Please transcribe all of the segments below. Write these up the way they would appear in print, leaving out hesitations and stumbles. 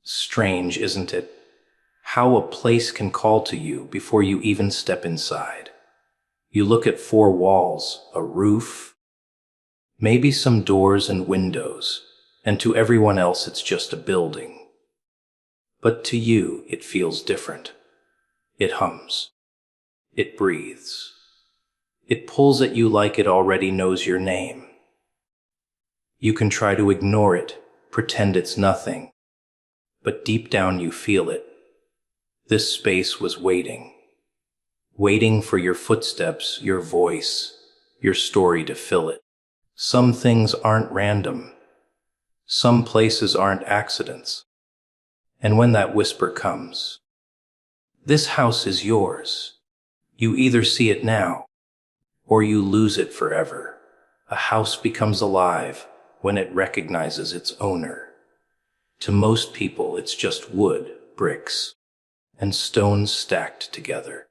Strange, isn't it? How a place can call to you before you even step inside. You look at four walls, a roof, maybe some doors and windows, and to everyone else it's just a building. But to you, it feels different. It hums. It breathes. It pulls at you like it already knows your name. You can try to ignore it, pretend it's nothing, but deep down you feel it. This space was waiting for your footsteps, your voice, your story to fill it. Some things aren't random. Some places aren't accidents. And when that whisper comes, this house is yours. You either see it now, or you lose it forever. A house becomes alive when it recognizes its owner. To most people, it's just wood, bricks, and stones stacked together.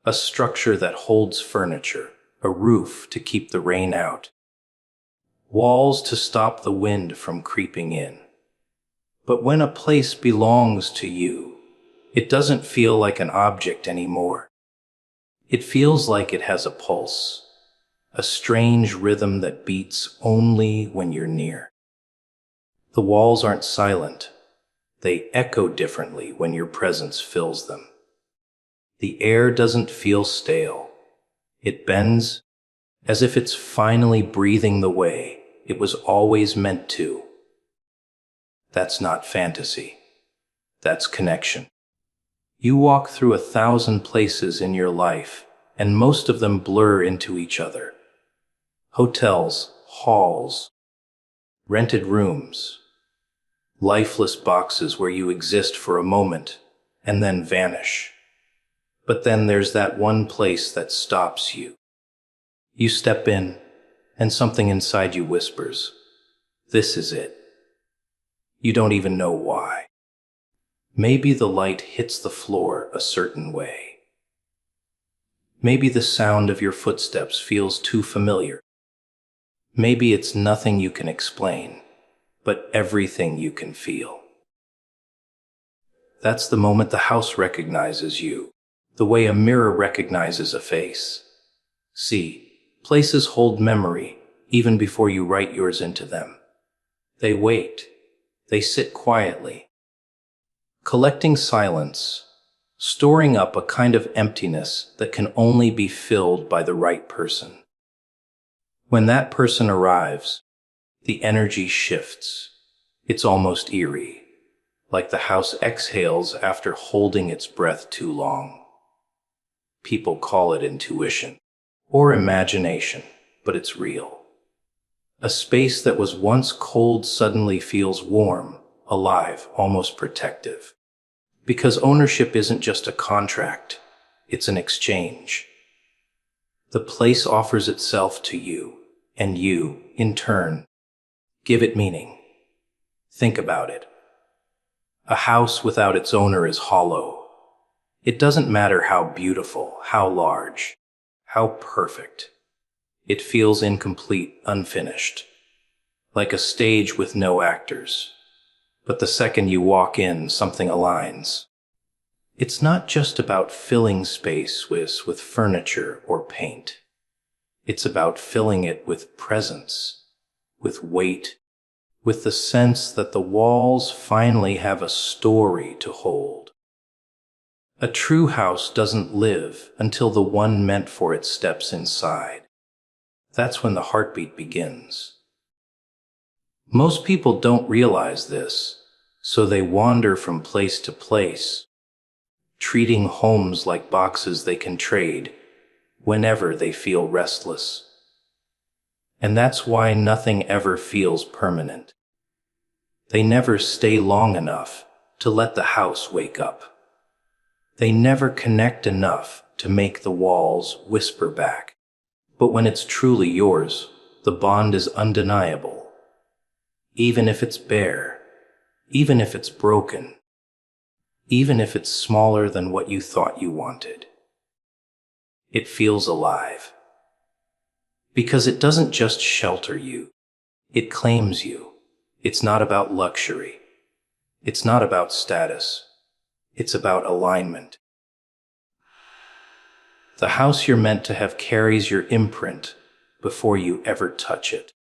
A structure that holds furniture, a roof to keep the rain out, walls to stop the wind from creeping in. But when a place belongs to you, it doesn't feel like an object anymore. It feels like it has a pulse, a strange rhythm that beats only when you're near. The walls aren't silent. They echo differently when your presence fills them. The air doesn't feel stale. It bends as if it's finally breathing the way it was always meant to. That's not fantasy. That's connection. You walk through 1,000 places in your life, and most of them blur into each other. Hotels, halls, rented rooms, lifeless boxes where you exist for a moment and then vanish. But then there's that one place that stops you. You step in, and something inside you whispers, "This is it." You don't even know why. Maybe the light hits the floor a certain way. Maybe the sound of your footsteps feels too familiar. Maybe it's nothing you can explain, but everything you can feel. That's the moment the house recognizes you, the way a mirror recognizes a face. See, places hold memory even before you write yours into them. They wait. They sit quietly, collecting silence, storing up a kind of emptiness that can only be filled by the right person. When that person arrives, the energy shifts. It's almost eerie, like the house exhales after holding its breath too long. People call it intuition or imagination, but it's real. A space that was once cold suddenly feels warm, alive, almost protective. Because ownership isn't just a contract, it's an exchange. The place offers itself to you, and you, in turn, give it meaning. Think about it. A house without its owner is hollow. It doesn't matter how beautiful, how large, how perfect. It feels incomplete, unfinished, like a stage with no actors. But the second you walk in, something aligns. It's not just about filling space with furniture or paint. It's about filling it with presence, with weight, with the sense that the walls finally have a story to hold. A true house doesn't live until the one meant for it steps inside. That's when the heartbeat begins. Most people don't realize this, so they wander from place to place, treating homes like boxes they can trade whenever they feel restless. And that's why nothing ever feels permanent. They never stay long enough to let the house wake up. They never connect enough to make the walls whisper back. But when it's truly yours, the bond is undeniable. Even if it's bare, even if it's broken, even if it's smaller than what you thought you wanted. It feels alive. Because it doesn't just shelter you, it claims you. It's not about luxury. It's not about status. It's about alignment. The house you're meant to have carries your imprint before you ever touch it.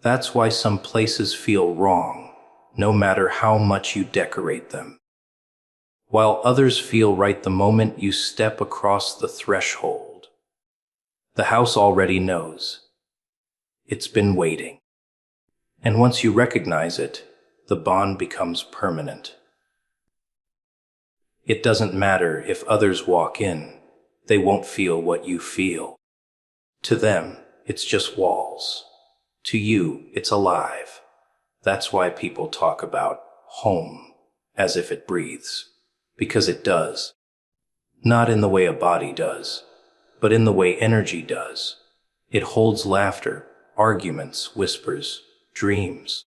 That's why some places feel wrong, no matter how much you decorate them, while others feel right the moment you step across the threshold. The house already knows. It's been waiting. And once you recognize it, the bond becomes permanent. It doesn't matter if others walk in, they won't feel what you feel. To them, it's just walls. To you, it's alive. That's why people talk about home as if it breathes, because it does. Not in the way a body does, but in the way energy does. It holds laughter, arguments, whispers, dreams.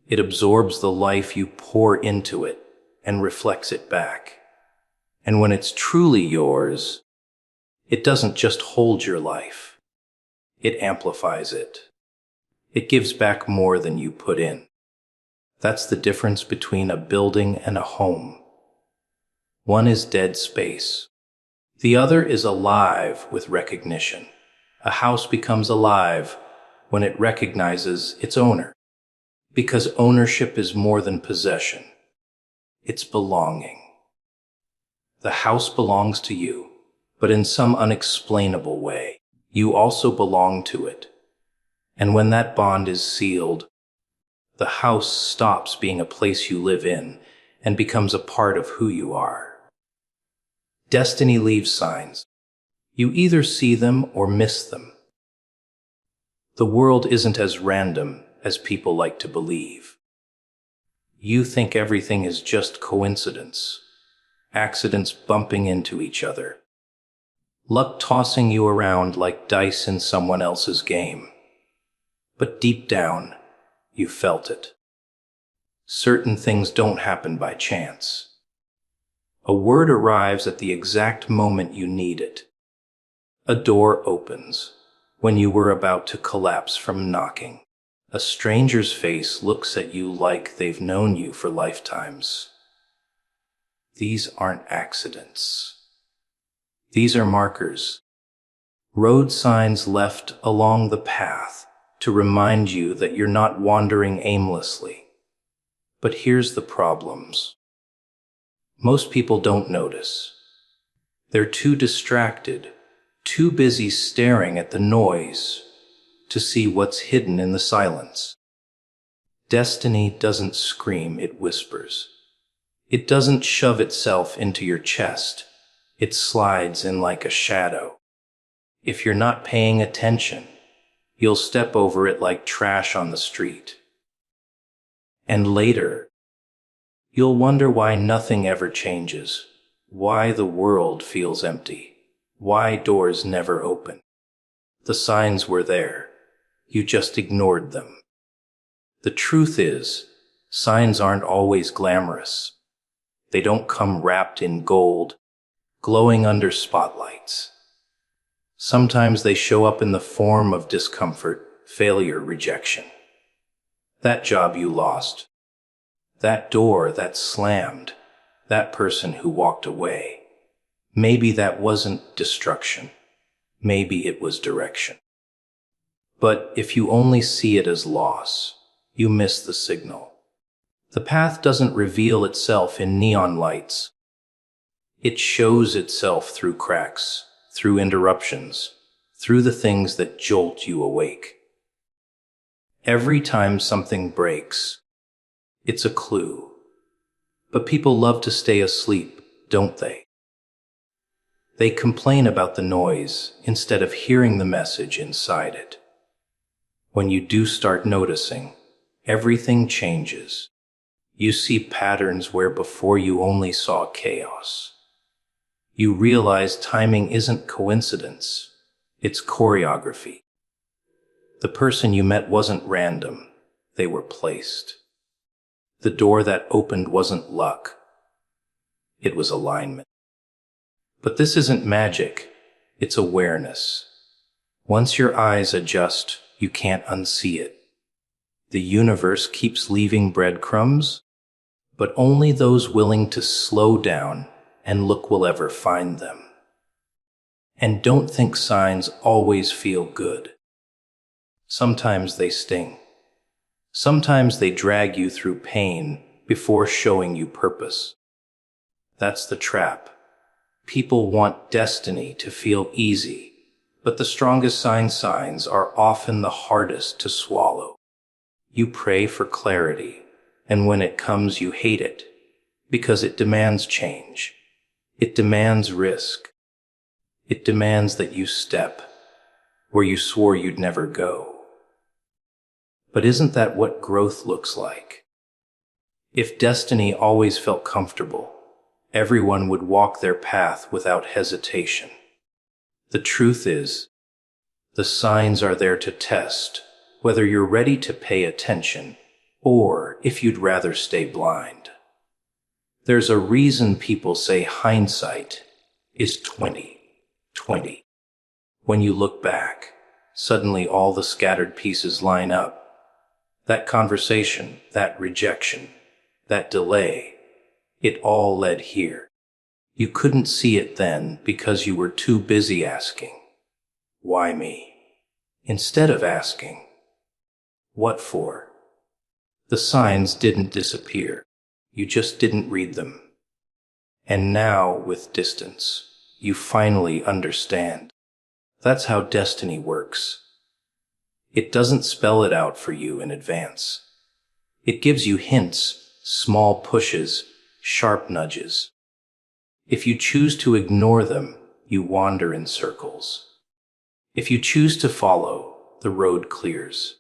It absorbs the life you pour into it and reflects it back. And when it's truly yours, it doesn't just hold your life. It amplifies it. It gives back more than you put in. That's the difference between a building and a home. One is dead space. The other is alive with recognition. A house becomes alive when it recognizes its owner. Because ownership is more than possession. It's belonging. The house belongs to you, but in some unexplainable way, you also belong to it. And when that bond is sealed, the house stops being a place you live in and becomes a part of who you are. Destiny leaves signs. You either see them or miss them. The world isn't as random as people like to believe. You think everything is just coincidence, accidents bumping into each other, luck tossing you around like dice in someone else's game. But deep down, you felt it. Certain things don't happen by chance. A word arrives at the exact moment you need it. A door opens when you were about to collapse from knocking. A stranger's face looks at you like they've known you for lifetimes. These aren't accidents. These are markers. Road signs left along the path to remind you that you're not wandering aimlessly. But here's the problems. Most people don't notice. They're too distracted, too busy staring at the noise to see what's hidden in the silence. Destiny doesn't scream, it whispers. It doesn't shove itself into your chest. It slides in like a shadow. If you're not paying attention, you'll step over it like trash on the street. And later, you'll wonder why nothing ever changes, why the world feels empty, why doors never open. The signs were there. You just ignored them. The truth is, signs aren't always glamorous. They don't come wrapped in gold, glowing under spotlights. Sometimes they show up in the form of discomfort, failure, rejection. That job you lost. That door that slammed. That person who walked away. Maybe that wasn't destruction. Maybe it was direction. But if you only see it as loss, you miss the signal. The path doesn't reveal itself in neon lights. It shows itself through cracks, through interruptions, through the things that jolt you awake. Every time something breaks, it's a clue. But people love to stay asleep, don't they? They complain about the noise instead of hearing the message inside it. When you do start noticing, everything changes. You see patterns where before you only saw chaos. You realize timing isn't coincidence, it's choreography. The person you met wasn't random, they were placed. The door that opened wasn't luck, it was alignment. But this isn't magic, it's awareness. Once your eyes adjust, you can't unsee it. The universe keeps leaving breadcrumbs, but only those willing to slow down and look will ever find them. And don't think signs always feel good. Sometimes they sting. Sometimes they drag you through pain before showing you purpose. That's the trap. People want destiny to feel easy, but the strongest signs are often the hardest to swallow. You pray for clarity, and when it comes you hate it, because it demands change. It demands risk. It demands that you step where you swore you'd never go. But isn't that what growth looks like? If destiny always felt comfortable, everyone would walk their path without hesitation. The truth is, the signs are there to test whether you're ready to pay attention or if you'd rather stay blind. There's a reason people say hindsight is 20/20. When you look back, suddenly all the scattered pieces line up. That conversation, that rejection, that delay, it all led here. You couldn't see it then because you were too busy asking, "Why me?" instead of asking, "What for?" The signs didn't disappear. You just didn't read them. And now, with distance, you finally understand. That's how destiny works. It doesn't spell it out for you in advance. It gives you hints, small pushes, sharp nudges. If you choose to ignore them, you wander in circles. If you choose to follow, the road clears.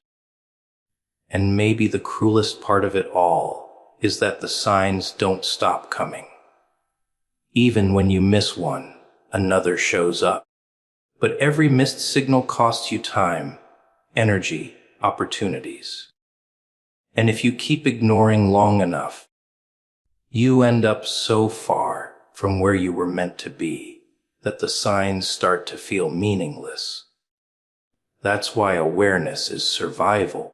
And maybe the cruelest part of it all is that the signs don't stop coming. Even when you miss one, another shows up. But every missed signal costs you time, energy, opportunities. And if you keep ignoring long enough, you end up so far from where you were meant to be that the signs start to feel meaningless. That's why awareness is survival.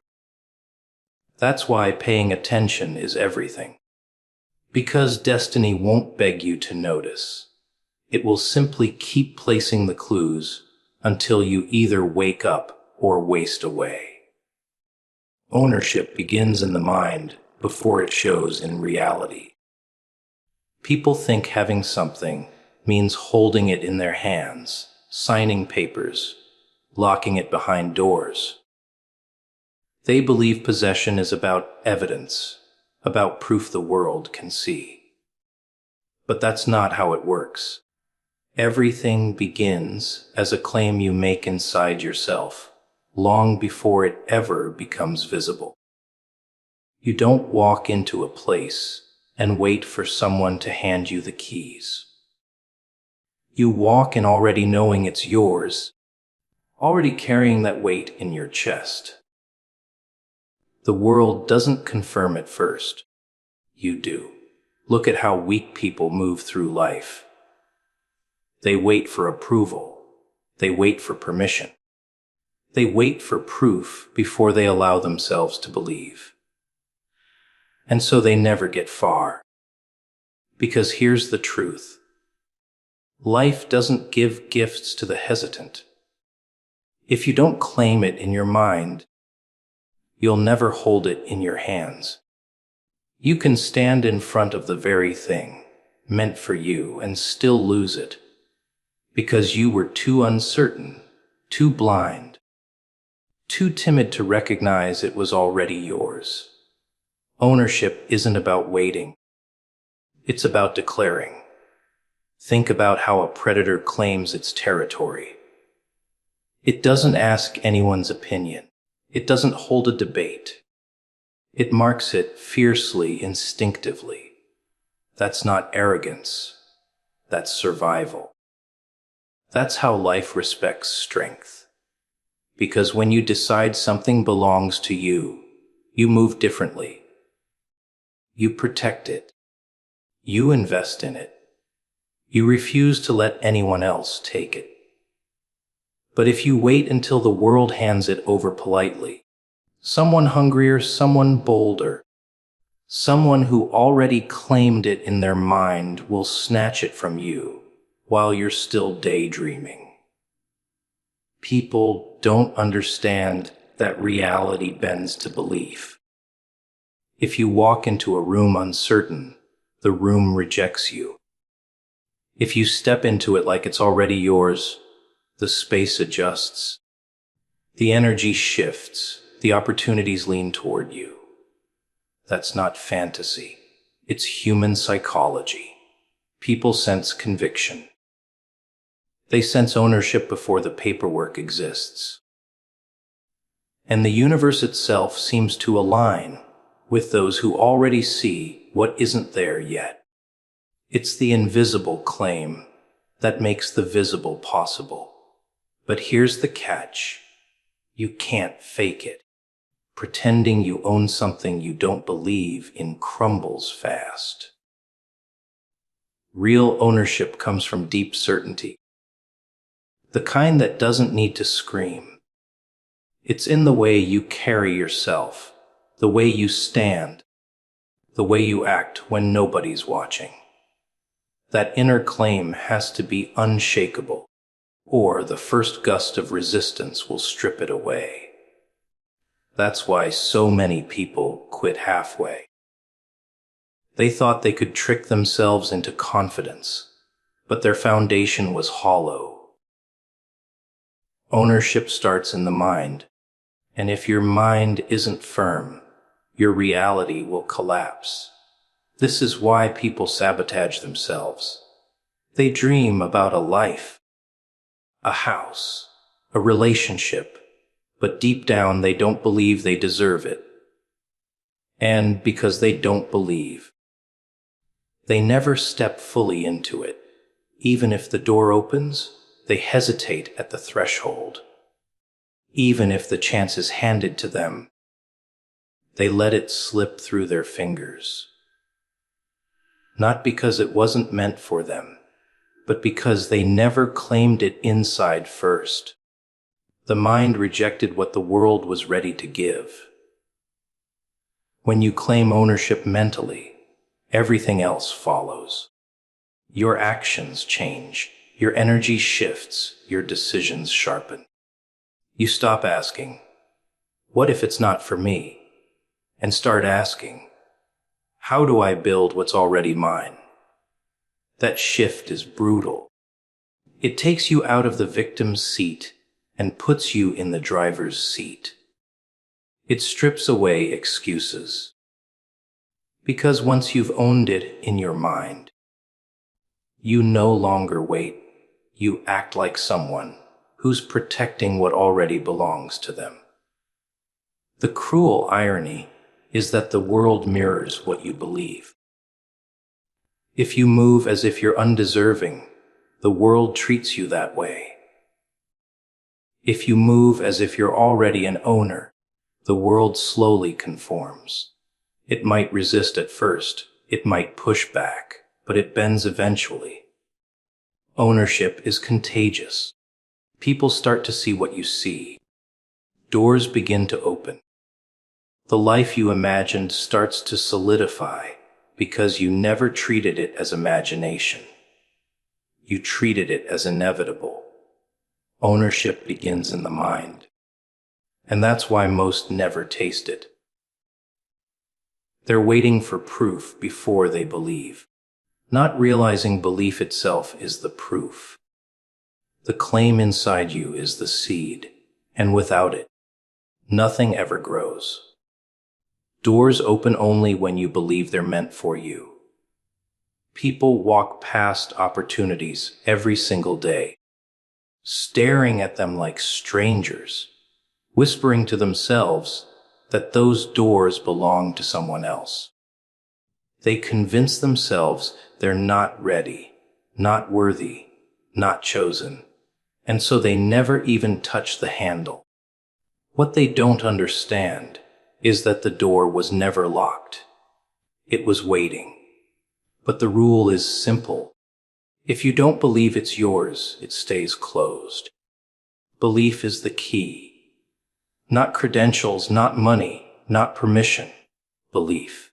That's why paying attention is everything. Because destiny won't beg you to notice. It will simply keep placing the clues until you either wake up or waste away. Ownership begins in the mind before it shows in reality. People think having something means holding it in their hands, signing papers, locking it behind doors. They believe possession is about evidence, about proof the world can see. But that's not how it works. Everything begins as a claim you make inside yourself, long before it ever becomes visible. You don't walk into a place and wait for someone to hand you the keys. You walk in already knowing it's yours, already carrying that weight in your chest. The world doesn't confirm it first. You do. Look at how weak people move through life. They wait for approval. They wait for permission. They wait for proof before they allow themselves to believe. And so they never get far. Because here's the truth. Life doesn't give gifts to the hesitant. If you don't claim it in your mind, you'll never hold it in your hands. You can stand in front of the very thing meant for you and still lose it because you were too uncertain, too blind, too timid to recognize it was already yours. Ownership isn't about waiting. It's about declaring. Think about how a predator claims its territory. It doesn't ask anyone's opinion. It doesn't hold a debate. It marks it fiercely, instinctively. That's not arrogance. That's survival. That's how life respects strength. Because when you decide something belongs to you, you move differently. You protect it. You invest in it. You refuse to let anyone else take it. But if you wait until the world hands it over politely, someone hungrier, someone bolder, Someone who already claimed it in their mind will snatch it from you while you're still daydreaming. People don't understand that reality bends to belief. If you walk into a room uncertain, the room rejects you. If you step into it like it's already yours, the space adjusts. The energy shifts. The opportunities lean toward you. That's not fantasy. It's human psychology. People sense conviction. They sense ownership before the paperwork exists. And the universe itself seems to align with those who already see what isn't there yet. It's the invisible claim that makes the visible possible. But here's the catch. You can't fake it. Pretending you own something you don't believe in crumbles fast. Real ownership comes from deep certainty. The kind that doesn't need to scream. It's in the way you carry yourself, the way you stand, the way you act when nobody's watching. That inner claim has to be unshakable, or the first gust of resistance will strip it away. That's why so many people quit halfway. They thought they could trick themselves into confidence, but their foundation was hollow. Ownership starts in the mind, and if your mind isn't firm, your reality will collapse. This is why people sabotage themselves. They dream about a life, a house, a relationship, but deep down they don't believe they deserve it. And because they don't believe, they never step fully into it. Even if the door opens, they hesitate at the threshold. Even if the chance is handed to them, they let it slip through their fingers. Not because it wasn't meant for them, but because they never claimed it inside first. The mind rejected what the world was ready to give. When you claim ownership mentally, everything else follows. Your actions change, your energy shifts, your decisions sharpen. You stop asking, "What if it's not for me?" and start asking, "How do I build what's already mine?" That shift is brutal. It takes you out of the victim's seat and puts you in the driver's seat. It strips away excuses. Because once you've owned it in your mind, you no longer wait. You act like someone who's protecting what already belongs to them. The cruel irony is that the world mirrors what you believe. If you move as if you're undeserving, the world treats you that way. If you move as if you're already an owner, the world slowly conforms. It might resist at first, it might push back, but it bends eventually. Ownership is contagious. People start to see what you see. Doors begin to open. The life you imagined starts to solidify because you never treated it as imagination. You treated it as inevitable. Ownership begins in the mind. And that's why most never taste it. They're waiting for proof before they believe, not realizing belief itself is the proof. The claim inside you is the seed, and without it, nothing ever grows. Doors open only when you believe they're meant for you. People walk past opportunities every single day, staring at them like strangers, whispering to themselves that those doors belong to someone else. They convince themselves they're not ready, not worthy, not chosen, and so they never even touch the handle. What they don't understand is that the door was never locked. It was waiting. But the rule is simple. If you don't believe it's yours, it stays closed. Belief is the key. Not credentials, not money, not permission. Belief.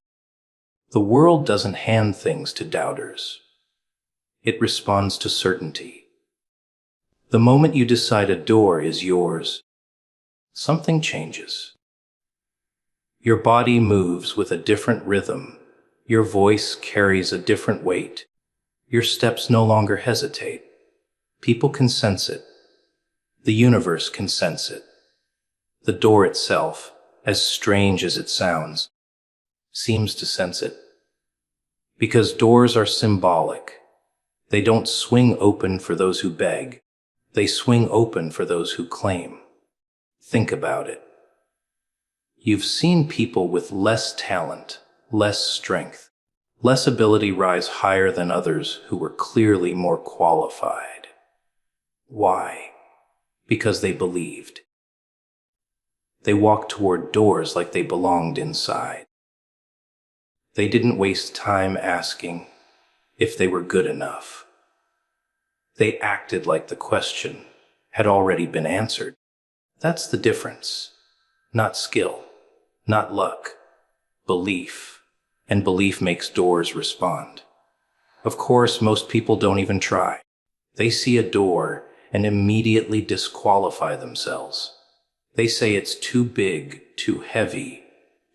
The world doesn't hand things to doubters. It responds to certainty. The moment you decide a door is yours, something changes. Your body moves with a different rhythm. Your voice carries a different weight. Your steps no longer hesitate. People can sense it. The universe can sense it. The door itself, as strange as it sounds, seems to sense it. Because doors are symbolic. They don't swing open for those who beg. They swing open for those who claim. Think about it. You've seen people with less talent, less strength, less ability rise higher than others who were clearly more qualified. Why? Because they believed. They walked toward doors like they belonged inside. They didn't waste time asking if they were good enough. They acted like the question had already been answered. That's the difference. Not skill, not luck, belief. And belief makes doors respond. Of course, most people don't even try. They see a door and immediately disqualify themselves. They say it's too big, too heavy,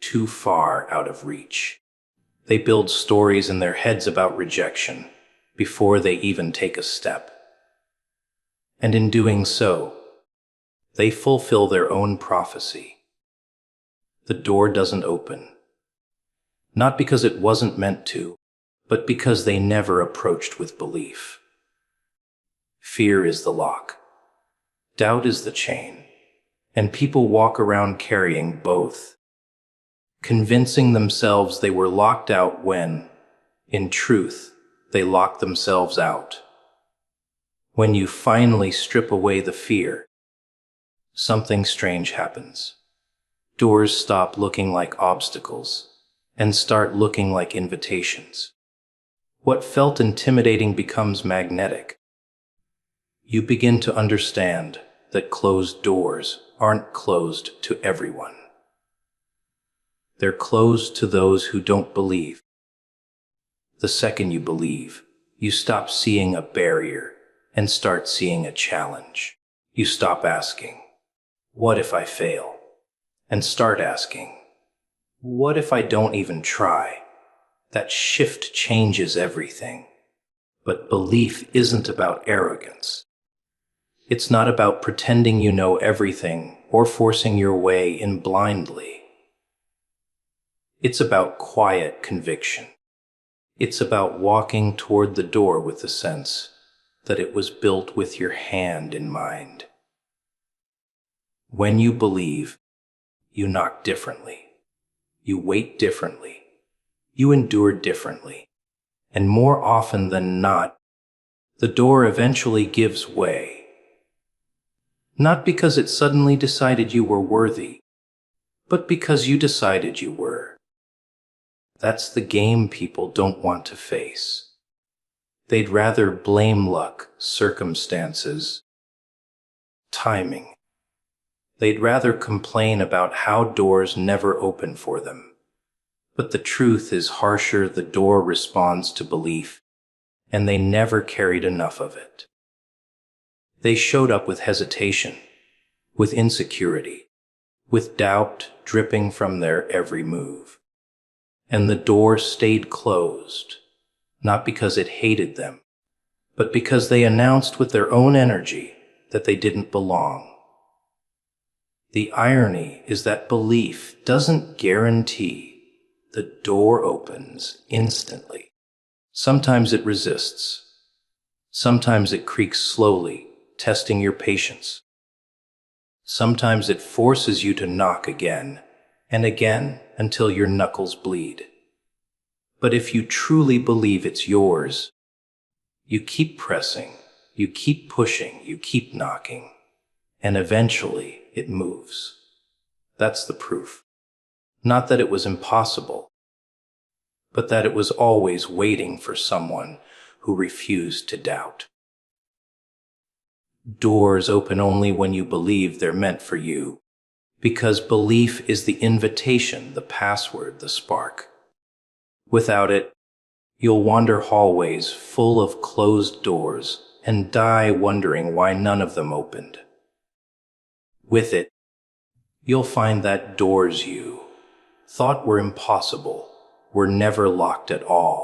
too far out of reach. They build stories in their heads about rejection before they even take a step. And in doing so, they fulfill their own prophecy. The door doesn't open. Not because it wasn't meant to, but because they never approached with belief. Fear is the lock. Doubt is the chain. And people walk around carrying both, convincing themselves they were locked out when, in truth, they locked themselves out. When you finally strip away the fear, something strange happens. Doors stop looking like obstacles and start looking like invitations. What felt intimidating becomes magnetic. You begin to understand that closed doors aren't closed to everyone. They're closed to those who don't believe. The second you believe, you stop seeing a barrier and start seeing a challenge. You stop asking, "What if I fail?" and start asking, "What if I don't even try?" That shift changes everything. But belief isn't about arrogance. It's not about pretending you know everything or forcing your way in blindly. It's about quiet conviction. It's about walking toward the door with the sense that it was built with your hand in mind. When you believe, you knock differently. You wait differently. You endure differently. And more often than not, the door eventually gives way. Not because it suddenly decided you were worthy, but because you decided you were. That's the game people don't want to face. They'd rather blame luck, circumstances, timing. They'd rather complain about how doors never open for them. But the truth is harsher. The door responds to belief, and they never carried enough of it. They showed up with hesitation, with insecurity, with doubt dripping from their every move. And the door stayed closed, not because it hated them, but because they announced with their own energy that they didn't belong. The irony is that belief doesn't guarantee the door opens instantly. Sometimes it resists. Sometimes it creaks slowly, testing your patience. Sometimes it forces you to knock again and again until your knuckles bleed. But if you truly believe it's yours, you keep pressing, you keep pushing, you keep knocking, and eventually it moves. That's the proof. Not that it was impossible, but that it was always waiting for someone who refused to doubt. Doors open only when you believe they're meant for you, because belief is the invitation, the password, the spark. Without it, you'll wander hallways full of closed doors and die wondering why none of them opened. With it, you'll find that doors you thought were impossible were never locked at all.